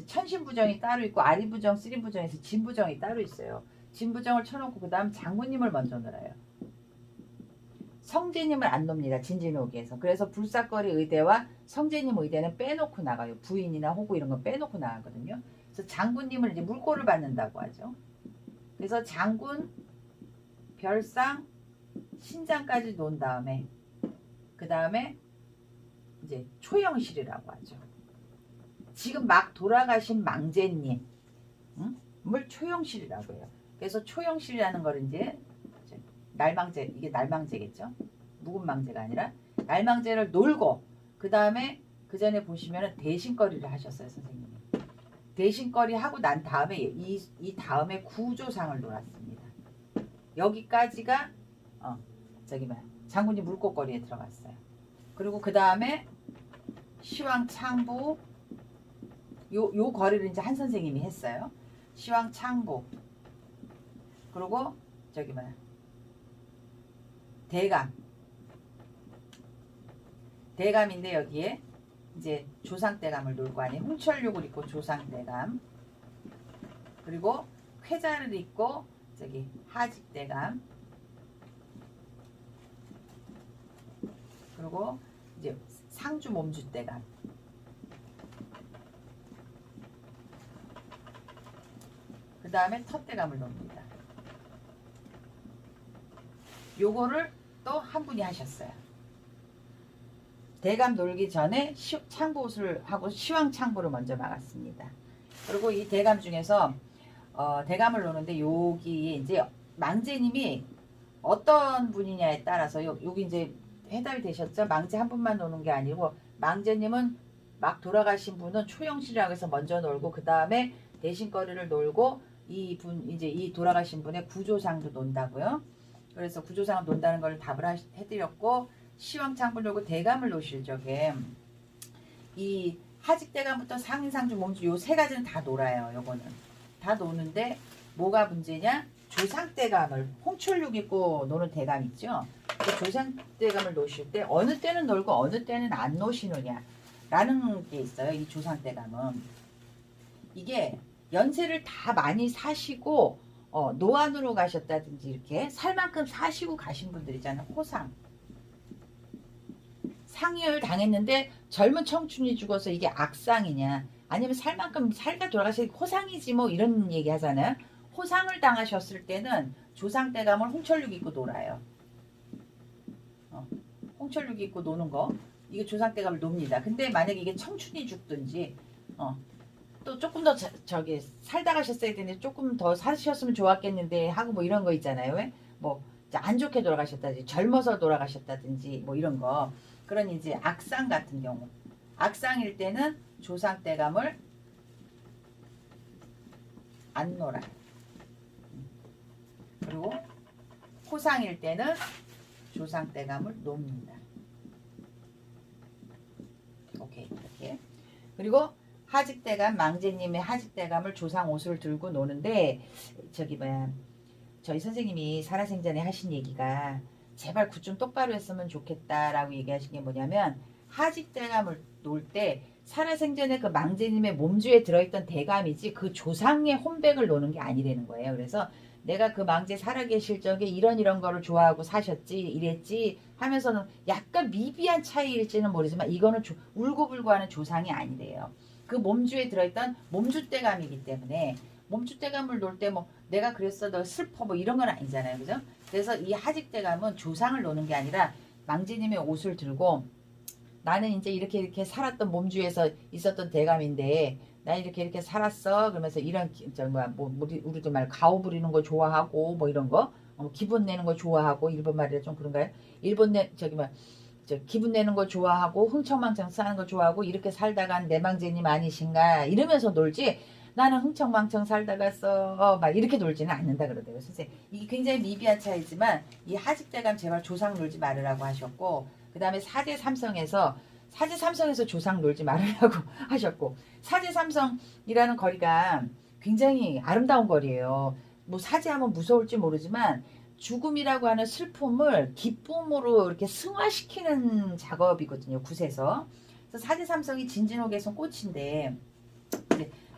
천신부정이 따로 있고 아리부정, 쓰리부정에서 진부정이 따로 있어요. 진부정을 쳐놓고 그 다음 장군님을 먼저 놀아요. 성제님을 안 놉니다. 진진옥에서. 그래서 불사거리 의대와 성제님 의대는 빼놓고 나가요. 부인이나 호구 이런 거 빼놓고 나가거든요. 그래서 장군님을 이제 물꼬를 받는다고 하죠. 그래서 장군, 별상, 신장까지 놓은 다음에 그 다음에 이제 초영실이라고 하죠. 지금 막 돌아가신 망제님을 초영실이라고 해요. 그래서 초영실이라는 걸 이제 날망제 이게 날망제겠죠. 묵은 망제가 아니라 날망제를 놀고 그 다음에 그 전에 보시면은 대신거리를 하셨어요 선생님이. 대신거리 하고 난 다음에 이 다음에 구조상을 놀았습니다. 여기까지가 저기 뭐 장군님 물꽃거리에 들어갔어요. 그리고 그 다음에 시왕창부 요 거리를 이제 한 선생님이 했어요. 시왕창부 그리고 저기 뭐야 대감인데 여기에 이제 조상대감을 놀고 하니 홍철육을 입고 조상대감 그리고 쾌자를 입고 저기 하직대감 그리고 이제 상주 몸주대감 그 다음에 텃대감을 놓습니다. 요거를 또 한 분이 하셨어요. 대감 놀기 전에 창부옷을 하고 시왕창부를 먼저 막았습니다. 그리고 이 대감 중에서 대감을 노는데 여기 이제 망제님이 어떤 분이냐에 따라서 여기 이제 해답이 되셨죠? 망제 한 분만 노는 게 아니고 망제님은 막 돌아가신 분은 초영신이라고 해서 먼저 놀고 그 다음에 대신거리를 놀고 이제 이 돌아가신 분의 구조상도 논다고요. 그래서 구조상을 논다는 걸 답을 해드렸고 시황창분 요거 대감을 놓으실 적에 이 하직대감부터 상인상주 몸주 요 세 가지는 다 놀아요. 요거는 다 노는데 뭐가 문제냐? 조상대감을 홍철육 있고 노는 대감 있죠. 그 조상대감을 놓으실 때 어느 때는 놀고 어느 때는 안 놓으시느냐 라는 게 있어요. 이 조상대감은 이게 연세를 다 많이 사시고 노안으로 가셨다든지 이렇게 살 만큼 사시고 가신 분들 있잖아요. 호상 상열 당했는데 젊은 청춘이 죽어서 이게 악상이냐 아니면 살 만큼 살다 돌아가서 호상이지 뭐 이런 얘기 하잖아요. 호상을 당하셨을 때는 조상대감을 홍철육 입고 놀아요. 홍철육 입고 노는 거 이게 조상대감을 놉니다. 근데 만약에 이게 청춘이 죽든지 또 조금 더 저기 살다 가셨어야 되는데 조금 더 사셨으면 좋았겠는데 하고 뭐 이런 거 있잖아요. 왜? 뭐 안 좋게 돌아가셨다든지 젊어서 돌아가셨다든지 뭐 이런 거 그런 이제 악상 같은 경우 악상일 때는 조상대감을 안 놀아요. 그리고 호상일 때는 조상대감을 놉니다. 오케이 이렇게 그리고 하직대감 망제님의 하직대감을 조상 옷을 들고 노는데 저기 뭐야 저희 선생님이 살아생전에 하신 얘기가 제발 굿 좀 똑바로 했으면 좋겠다라고 얘기하신 게 뭐냐면 하직대감을 놓을 때 살아생전에 그 망제님의 몸주에 들어있던 대감이지 그 조상의 혼백을 노는 게 아니라는 거예요. 그래서 내가 그 망제 살아계실 적에 이런 거를 좋아하고 사셨지 이랬지 하면서는 약간 미비한 차이일지는 모르지만 이거는 울고불고하는 조상이 아니래요. 그 몸주에 들어있던 몸주대감이기 때문에 몸주대감을 놓을 때 뭐 내가 그랬어 너 슬퍼 뭐 이런 건 아니잖아요. 그죠? 그래서 이 하직대감은 조상을 노는 게 아니라 망제님의 옷을 들고 나는 이제 이렇게 살았던 몸주에서 있었던 대감인데 나 이렇게 살았어 그러면서 이런 저 뭐야 뭐 우리도 말 가오 부리는 거 좋아하고 뭐 이런 거 기분 내는 거 좋아하고 일본 말이라 좀 그런가요? 일본 저기 뭐 저 기분 내는 거 좋아하고 흥청망청 사는 거 좋아하고 이렇게 살다간 내망제님 아니신가 이러면서 놀지 나는 흥청망청 살다갔어 막 이렇게 놀지는 않는다 그러더라고요. 선생님 이게 굉장히 미비한 차이지만 이 하직대감 제발 조상 놀지 말으라고 하셨고 그 다음에 사제삼성에서 조상 놀지 말으라고 하셨고 사제삼성이라는 거리가 굉장히 아름다운 거리예요. 뭐 사제하면 무서울지 모르지만 죽음이라고 하는 슬픔을 기쁨으로 이렇게 승화시키는 작업이거든요. 굿에서. 그래서 사제삼성이 진진옥에선 꽃인데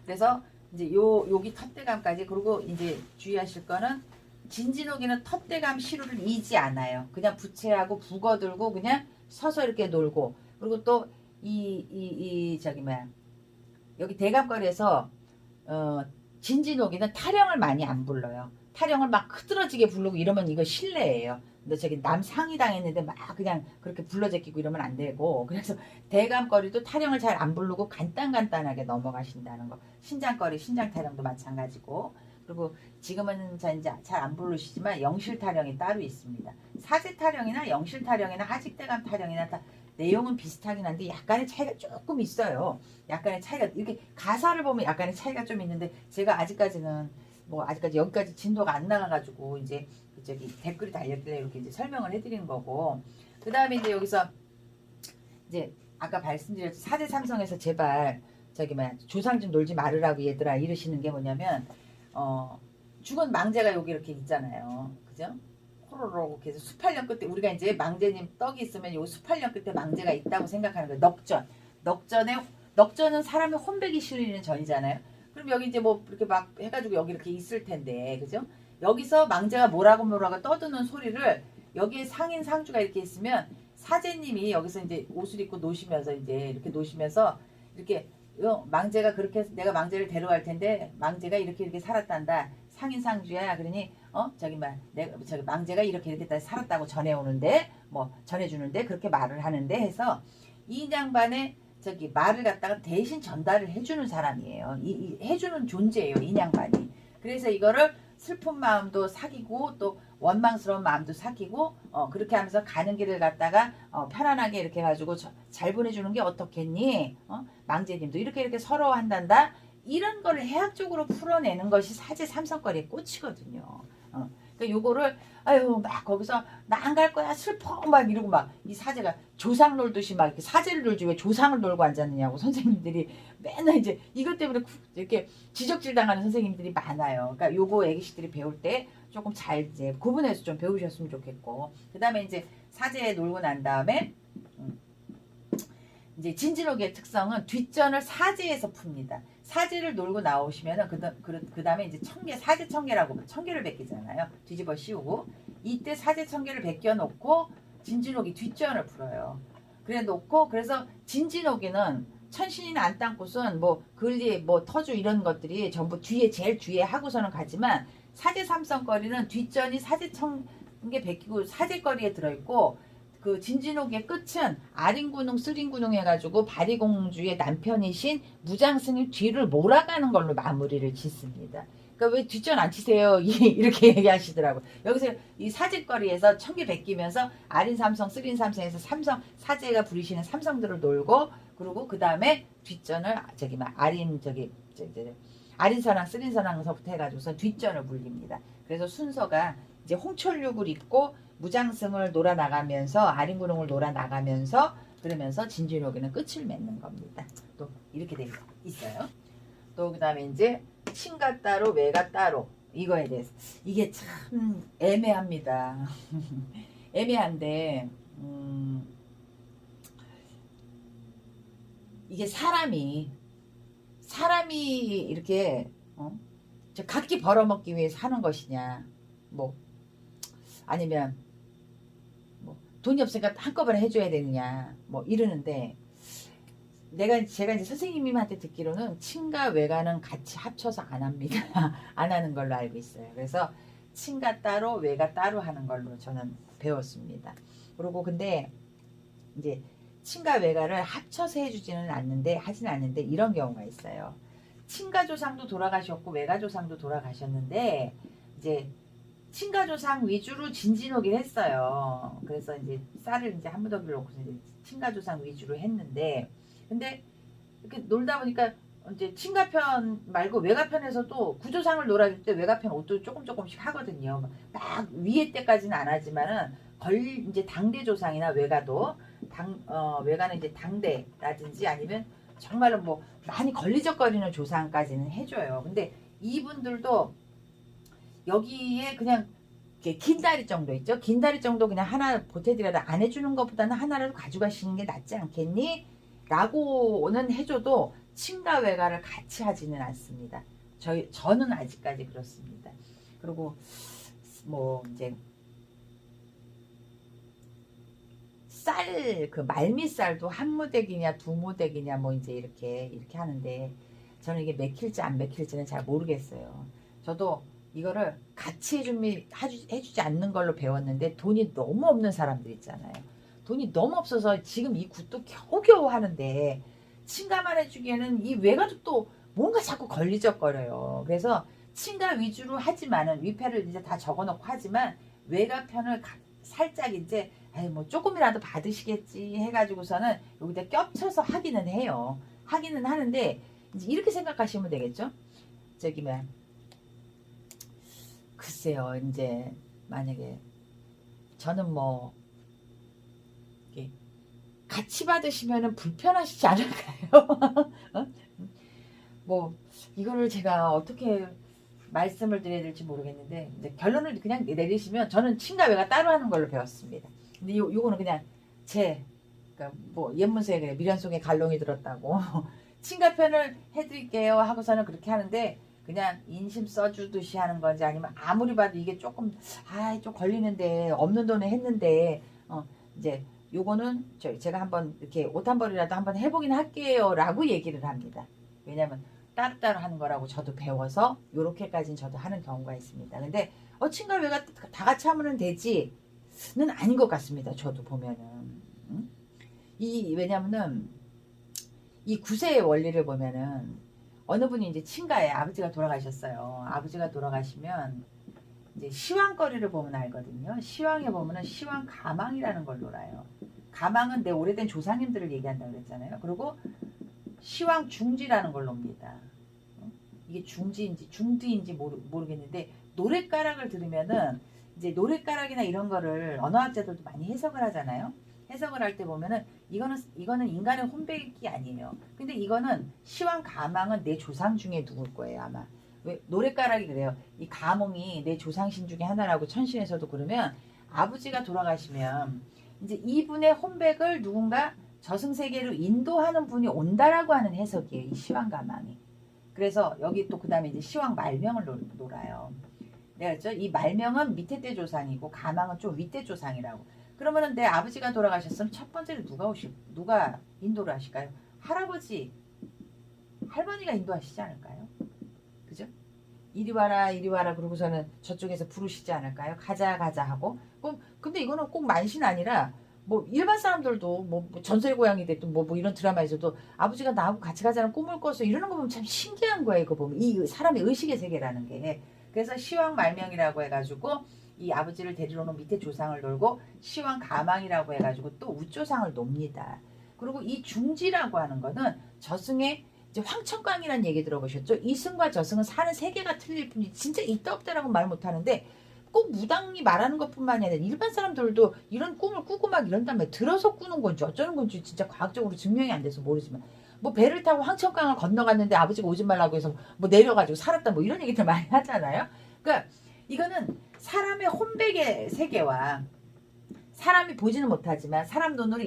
그래서 이제 여기 텃대감까지 그리고 이제 주의하실 거는 진진옥이는 텃대감 시루를 이지 않아요. 그냥 부채하고 북어 들고 그냥 서서 이렇게 놀고 그리고 또 저기 뭐야 여기 대감거리에서 진진옥이는 타령을 많이 안 불러요. 타령을 막 흐드러지게 부르고 이러면 이거 실례예요. 근데 저기 남상이 당했는데 막 그냥 그렇게 불러제끼고 이러면 안 되고 그래서 대감거리도 타령을 잘 안 부르고 간단하게 넘어가신다는 거. 신장거리 신장타령도 마찬가지고 그리고 지금은 이제 잘 안 부르시지만 영실타령이 따로 있습니다. 사제타령이나 영실타령이나 하직대감 타령이나 다 내용은 비슷하긴 한데 약간의 차이가 조금 있어요. 약간의 차이가 이렇게 가사를 보면 약간의 차이가 좀 있는데 제가 아직까지는 뭐 아직까지 여기까지 진도가 안 나가가지고 이제 저기 댓글이 달렸길래 이렇게 이제 설명을 해드리는 거고 그 다음에 이제 여기서 이제 아까 말씀드렸듯이 사제삼성에서 제발 저기 뭐야 조상 좀 놀지 말으라고 얘들아 이러시는 게 뭐냐면 죽은 망제가 여기 이렇게 있잖아요. 그죠? 호로록 해서 수팔령 끝에 우리가 이제 망제님 떡이 있으면 요 수팔령 끝에 망제가 있다고 생각하는 거예요. 넉전은 사람의 혼백이 실리는 전이잖아요. 그럼 여기 이제 뭐 이렇게 막 해가지고 여기 이렇게 있을 텐데 그죠? 여기서 망제가 뭐라고 떠드는 소리를 여기에 상인 상주가 이렇게 있으면 사제님이 여기서 이제 옷을 입고 노시면서 이제 이렇게 노시면서 이렇게 망제가 그렇게 해서 내가 망제를 데려갈 텐데 망제가 이렇게 살았단다. 상인 상주야. 그러니 저기 망제가 이렇게 살았다고 전해오는데 뭐 전해주는데 그렇게 말을 하는데 해서 이 양반의 저기 말을 갖다가 대신 전달을 해주는 사람이에요. 해주는 존재예요. 이 양반이. 그래서 이거를 슬픈 마음도 사귀고 또 원망스러운 마음도 사귀고 그렇게 하면서 가는 길을 갖다가 편안하게 이렇게 해가지고 잘 보내주는 게 어떻겠니? 망제님도 이렇게 서로 한단다. 이런 거를 해학적으로 풀어내는 것이 사제 삼성거리의 꽃이거든요. 그러니까 요거를 아유 막 거기서 나 안 갈 거야 슬퍼 막 이러고 막 이 사제가 조상 놀듯이 막 이렇게 사제를 놀지 왜 조상을 놀고 앉았느냐고 선생님들이 맨날 이제 이것 때문에 이렇게 지적질 당하는 선생님들이 많아요. 그러니까 요거 애기씨들이 배울 때 조금 잘 이제 구분해서 좀 배우셨으면 좋겠고, 그 다음에 이제 사제 놀고 난 다음에 이제 진진옥의 특성은 뒷전을 사제에서 풉니다. 사제를 놀고 나오시면은 그 다음에 이제 청계, 사제 청계라고 청계를 베끼잖아요. 뒤집어 씌우고 이때 사제 청계를 베껴 놓고 진진옥이 뒷전을 풀어요. 그래 놓고 그래서 진진옥이는 천신이나 안땅꽃은 뭐 근리 뭐 터주 이런 것들이 전부 뒤에 제일 뒤에 하고서는 가지만 사제 삼성거리는 뒷전이 사제 청계 베끼고 사제거리에 들어있고 그 진진옥의 끝은 아린군웅 쓰린군웅 해가지고 바리공주의 남편이신 무장스님 뒤를 몰아가는 걸로 마무리를 짓습니다. 그러니까 왜 뒷전 안 치세요? 이렇게 얘기하시더라고. 여기서 이 사제거리에서 청계 베끼면서 아린삼성 쓰린삼성에서 삼성 사제가 부리시는 삼성들을 놀고 그리고 그 다음에 뒷전을 아린사랑 쓰린사랑서부터 해가지고서 뒷전을 물립니다. 그래서 순서가 이제 홍철육을 입고 무장승을 놀아나가면서 아린구릉을 놀아나가면서 그러면서 진진옥이는 끝을 맺는 겁니다. 또 이렇게 되어 있어요. 또 그 다음에 이제 친가 따로 외가 따로 이거에 대해서 이게 참 애매합니다. 애매한데 이게 사람이 이렇게 각기 벌어먹기 위해 사는 것이냐 뭐 아니면 뭐 돈이 없으니까 한꺼번에 해줘야 되느냐 뭐 이러는데 제가 이제 선생님한테 듣기로는 친가 외가는 같이 합쳐서 안 합니다. 안 하는 걸로 알고 있어요. 그래서 친가 따로 외가 따로 하는 걸로 저는 배웠습니다. 그리고 근데 이제 친가 외가를 합쳐서 해주지는 않는데 이런 경우가 있어요. 친가 조상도 돌아가셨고 외가 조상도 돌아가셨는데 이제 친가 조상 위주로 진진오기를 했어요. 그래서 이제 쌀을 이제 한 무더기를 놓고 이제 친가 조상 위주로 했는데 근데 이렇게 놀다 보니까 이제 친가편 말고 외가편에서도 구조상을 놀아줄 때 외가편 옷도 조금씩 하거든요. 막 위에 때까지는 안 하지만은 이제 당대 조상이나 외가도 외가는 이제 당대라든지 아니면 정말로 뭐 많이 걸리적거리는 조상까지는 해줘요. 근데 이분들도 여기에 그냥 긴 다리 정도 있죠. 긴 다리 정도 그냥 하나 보태드려도 안 해주는 것보다는 하나라도 가져가시는 게 낫지 않겠니? 라고는 해줘도 친가 외가를 같이 하지는 않습니다. 저는 아직까지 그렇습니다. 그리고 뭐 이제 쌀 그 말미쌀도 한 무대기냐 두 무대기냐 뭐 이제 이렇게 하는데 저는 이게 맥힐지 안 맥힐지는 잘 모르겠어요. 저도 이거를 같이 해주지 않는 걸로 배웠는데 돈이 너무 없는 사람들 있잖아요. 돈이 너무 없어서 지금 이 굿도 겨우겨우 하는데 친가만 해주기에는 이 외가도 또 뭔가 자꾸 걸리적거려요. 그래서 친가 위주로 하지만은 위패를 이제 다 적어놓고 하지만 외가 편을 살짝 이제 뭐 조금이라도 받으시겠지 해가지고서는 여기다 겹쳐서 하기는 해요. 하기는 하는데 이제 이렇게 생각하시면 되겠죠. 글쎄요. 이제 만약에 저는 뭐 같이 받으시면은 불편하시지 않을까요? 뭐 이거를 제가 어떻게 말씀을 드려야 될지 모르겠는데 이제 결론을 그냥 내리시면 저는 친가 외가 따로 하는 걸로 배웠습니다. 근데 요거는 그냥 그러니까 뭐 옛문서에 그래 미련 속에 갈롱이 들었다고 친가 편을 해드릴게요 하고서는 그렇게 하는데 그냥 인심 써주듯이 하는 건지 아니면 아무리 봐도 이게 조금 좀 걸리는데 없는 돈에 했는데 이제 요거는 제가 한번 이렇게 옷 한 벌이라도 한번 해보긴 할게요 라고 얘기를 합니다. 왜냐면 따로따로 하는 거라고 저도 배워서 요렇게까지는 저도 하는 경우가 있습니다. 근데 친가 외가 다 같이 하면 되지는 아닌 것 같습니다. 저도 보면은 왜냐면은 이 구세의 원리를 보면은 어느 분이 이제 친가에 아버지가 돌아가셨어요. 아버지가 돌아가시면 이제 시황거리를 보면 알거든요. 시황에 보면은 시황 가망이라는 걸 놀아요. 가망은 내 오래된 조상님들을 얘기한다고 그랬잖아요. 그리고 시황 중지라는 걸 놉니다. 이게 중지인지 중뒤인지 모르겠는데 노랫가락을 들으면은 이제 노랫가락이나 이런 거를 언어학자들도 많이 해석을 하잖아요. 해석을 할 때 보면은 이거는 인간의 혼백이 아니에요. 근데 이거는 시황 가망은 내 조상 중에 누굴 거예요 아마. 왜 노랫가락이 그래요. 이 가몽이 내 조상신 중에 하나라고 천신에서도 그러면 아버지가 돌아가시면 이제 이분의 혼백을 누군가 저승세계로 인도하는 분이 온다라고 하는 해석이에요. 이 시황 가망이. 그래서 여기 또 그 다음에 이제 시황 말명을 놀아요. 내가 했죠? 이 말명은 밑에 때 조상이고 가망은 좀 윗대 조상이라고. 그러면은 내 아버지가 돌아가셨으면 첫 번째로 누가 인도를 하실까요? 할아버지, 할머니가 인도하시지 않을까요? 그죠? 이리 와라 그러고서는 저쪽에서 부르시지 않을까요? 가자 하고. 그럼 근데 이거는 꼭 만신 아니라 뭐 일반 사람들도 뭐 전설의 고향이 됐든 뭐 이런 드라마에서도 아버지가 나하고 같이 가자는 꿈을 꿔서 이러는 거 보면 참 신기한 거예요. 이거 보면 이 사람의 의식의 세계라는 게. 그래서 시황 말명이라고 해가지고 이 아버지를 데리러 오는 밑에 조상을 놀고 시황 가망이라고 해가지고 또 윗조상을 놉니다. 그리고 이 중지라고 하는 거는 저승의 이제 황천광이라는 얘기 들어보셨죠? 이승과 저승은 사는 세계가 틀릴 뿐이지 진짜 있다 없다라고 말 못하는데 꼭 무당이 말하는 것뿐만이 아니라 일반 사람들도 이런 꿈을 꾸고 막 이런 다음에 들어서 꾸는 건지 어쩌는 건지 진짜 과학적으로 증명이 안 돼서 모르지만 뭐 배를 타고 황천강을 건너갔는데 아버지가 오지 말라고 해서 뭐 내려가지고 살았다 뭐 이런 얘기들 많이 하잖아요. 그러니까 이거는 사람의 혼백의 세계와 사람이 보지는 못하지만 사람 눈으로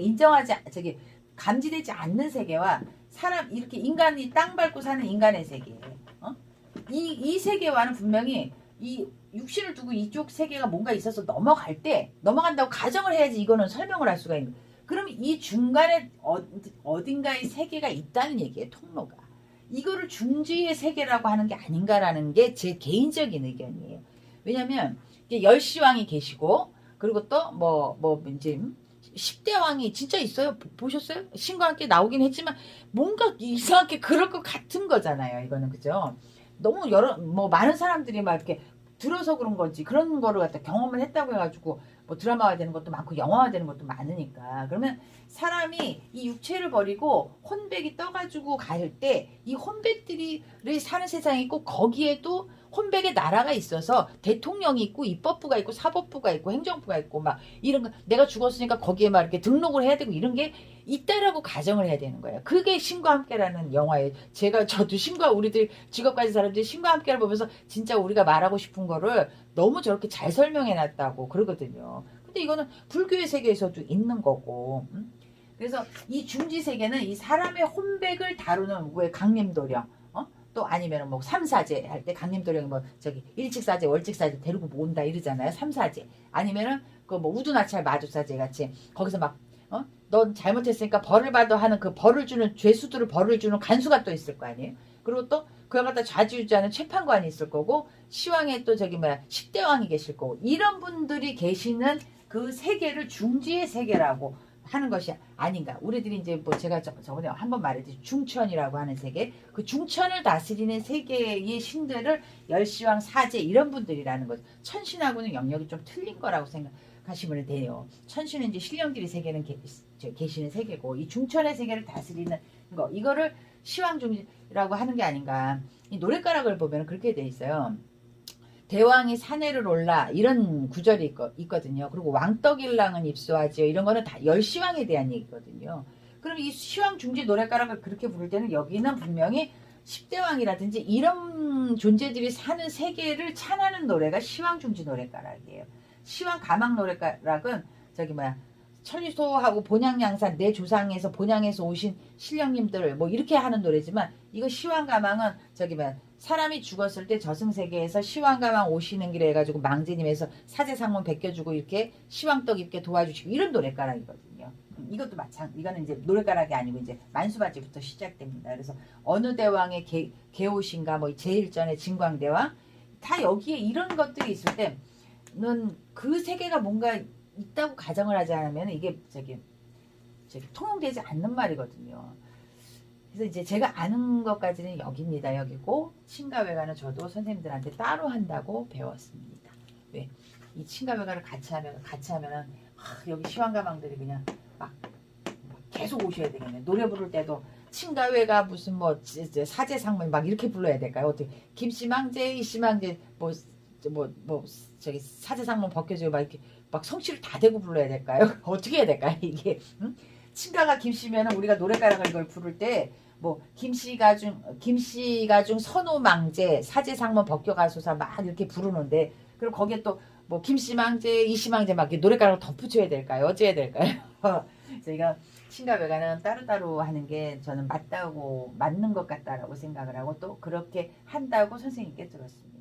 감지되지 않는 세계와 사람 이렇게 인간이 땅 밟고 사는 인간의 세계 이 세계와는 분명히 이 육신을 두고 이쪽 세계가 뭔가 있어서 넘어간다고 가정을 해야지 이거는 설명을 할 수가 있는 거예요. 그럼 이 중간에 어딘가의 세계가 있다는 얘기예요. 통로가. 이거를 중지의 세계라고 하는 게 아닌가라는 게 제 개인적인 의견이에요. 왜냐면 열시왕이 계시고 그리고 또 이제 10대 왕이 진짜 있어요. 보셨어요? 신과 함께 나오긴 했지만 뭔가 이상하게 그럴 것 같은 거잖아요. 이거는 그죠? 너무 많은 사람들이 막 이렇게 들어서 그런 거지 그런 거를 갖다 경험을 했다고 해가지고 뭐 드라마화 되는 것도 많고 영화화 되는 것도 많으니까 그러면 사람이 이 육체를 버리고 혼백이 떠가지고 갈 때 이 혼백들이 사는 세상이 있고 거기에도 혼백의 나라가 있어서 대통령이 있고 입법부가 있고 사법부가 있고 행정부가 있고 막 이런 거 내가 죽었으니까 거기에 막 이렇게 등록을 해야 되고 이런 게 있다라고 가정을 해야 되는 거예요. 그게 신과 함께라는 영화예요. 저도 우리들 직업 가진 사람들이 신과 함께를 보면서 진짜 우리가 말하고 싶은 거를 너무 저렇게 잘 설명해 놨다고 그러거든요. 근데 이거는 불교의 세계에서도 있는 거고. 그래서 이 중지 세계는 이 사람의 혼백을 다루는 왜 강림도령 또 아니면 뭐 삼사제 할 때 강림도령이 뭐 저기 일직사제 월직사제 데리고 모은다 이러잖아요. 삼사제 아니면은 그 뭐 우두나찰 마주사제 같이 거기서 막 넌 잘못했으니까 벌을 받아 하는 그 벌을 주는 죄수들을 벌을 주는 간수가 또 있을 거 아니에요. 그리고 또 그걸 갖다 좌지우지하는 재판관이 있을 거고 시황에 또 저기 10대 왕이 계실 거고 이런 분들이 계시는 그 세계를 중지의 세계라고 하는 것이 아닌가. 우리들이 이제 뭐 제가 저번에 한번 말했듯이 중천이라고 하는 세계, 그 중천을 다스리는 세계의 신들을 열시왕 사제 이런 분들이라는 거죠. 천신하고는 영역이 좀 틀린 거라고 생각하시면 돼요. 천신은 이제 신령들이 세계는 계시는 세계고 이 중천의 세계를 다스리는 거 이거를 시황중이라고 하는 게 아닌가. 이 노랫가락을 보면 그렇게 돼 있어요. 대왕이 산해를 올라 이런 구절이 있거든요. 그리고 왕떡일랑은 입수하지요. 이런 거는 다 열시왕에 대한 얘기거든요. 그럼 이 시황 중지 노랫가락을 그렇게 부를 때는 여기는 분명히 10대 왕이라든지 이런 존재들이 사는 세계를 찬하는 노래가 시황 중지 노랫가락이에요. 시황 가망 노랫가락은 천리소하고 본향양산 내 조상에서 본향에서 오신 신령님들 뭐 이렇게 하는 노래지만 이거 시황가망은 사람이 죽었을 때 저승세계에서 시황가망 오시는 길에 해가지고 망제님에서 사제상문 베껴주고 이렇게 시황떡 입게 도와주시고 이런 노랫가락이거든요. 이것도 이거는 이제 노랫가락이 아니고 이제 만수바지부터 시작됩니다. 그래서 어느 대왕의 개오신가 뭐 제일 전에 진광대왕 다 여기에 이런 것들이 있을 때는 그 세계가 뭔가 있다고 가정을 하지 않으면 이게 통용되지 않는 말이거든요. 그래서 이제 제가 아는 것까지는 여기입니다. 여기고 친가외가는 저도 선생님들한테 따로 한다고 배웠습니다. 왜? 이 친가외가를 같이 하면은 여기 시황가망들이 그냥 막 계속 오셔야 되겠네. 노래 부를 때도 친가외가 무슨 뭐 사제상문 막 이렇게 불러야 될까요? 어떻게 김씨망제 이씨망제 뭐 저기 사제상문 벗겨주고 막 이렇게 막 성씨를 다 대고 불러야 될까요? 어떻게 해야 될까요? 이게 응? 친가가 김씨면은 우리가 노래가락을 이걸 부를 때 뭐 김씨가 중 선우망제 사제상문 벗겨가소서 막 이렇게 부르는데 그리고 거기에 또 뭐 김씨망제 이씨망제 막 이렇게 노래가락을 덧붙여야 될까요? 어째야 될까요? 저희가 친가외가는 따로따로 하는 게 저는 맞는 것 같다라고 생각을 하고 또 그렇게 한다고 선생님께 들었습니다.